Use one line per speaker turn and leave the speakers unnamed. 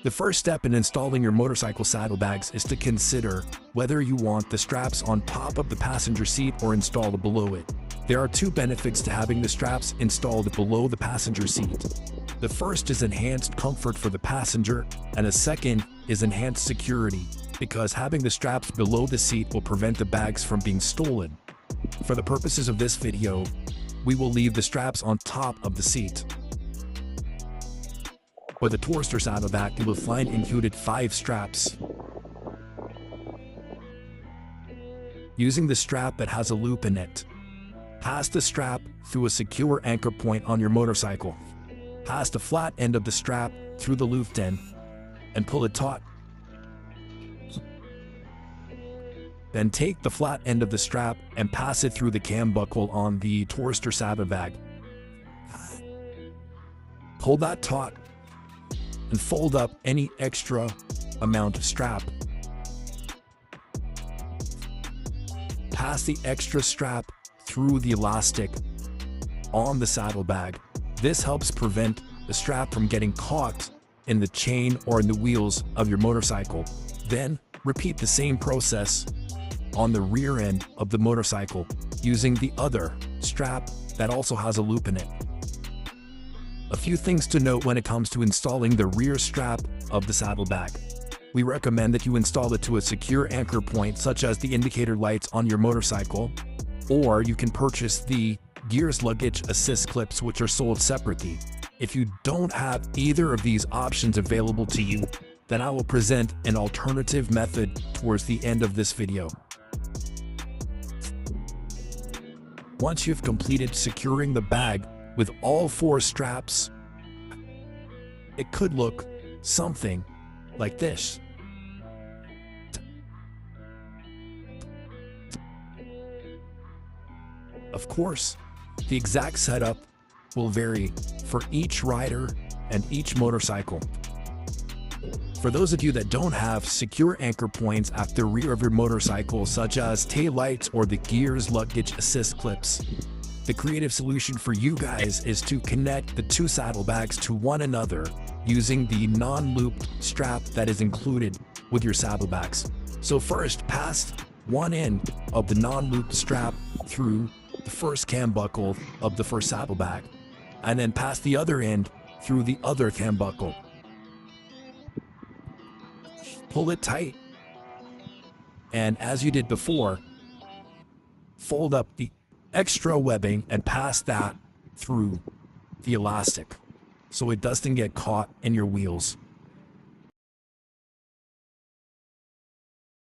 The first step in installing your motorcycle saddlebags is to consider whether you want the straps on top of the passenger seat or installed below it. There are two benefits to having the straps installed below the passenger seat. The first is enhanced comfort for the passenger, and the second is enhanced security, because having the straps below the seat will prevent the bags from being stolen. For the purposes of this video, we will leave the straps on top of the seat. For the Voyager Saddlebag, you will find included 5 straps. Using the strap that has a loop in it, pass the strap through a secure anchor point on your motorcycle. Pass the flat end of the strap through the looped end and pull it taut. Then take the flat end of the strap and pass it through the cam buckle on the Voyager Saddlebag. Pull that taut and fold up any extra amount of strap. Pass the extra strap through the elastic on the saddlebag. This helps prevent the strap from getting caught in the chain or in the wheels of your motorcycle. Then repeat the same process on the rear end of the motorcycle using the other strap that also has a loop in it. A few things to note when it comes to installing the rear strap of the saddlebag. We recommend that you install it to a secure anchor point such as the indicator lights on your motorcycle, or you can purchase the gears luggage assist clips, which are sold separately. If you don't have either of these options available to you, then I will present an alternative method towards the end of this video. Once you've completed securing the bag with all 4 straps, it could look something like this. Of course, the exact setup will vary for each rider and each motorcycle. For those of you that don't have secure anchor points at the rear of your motorcycle, such as tail lights or the gears luggage assist clips, the creative solution for you guys is to connect the 2 saddlebags to one another using the non-looped strap that is included with your saddlebags. So first, pass one end of the non-looped strap through the first cam buckle of the first saddlebag, and then pass the other end through the other cam buckle. Pull it tight, and as you did before, fold up the extra webbing and pass that through the elastic so it doesn't get caught in your wheels.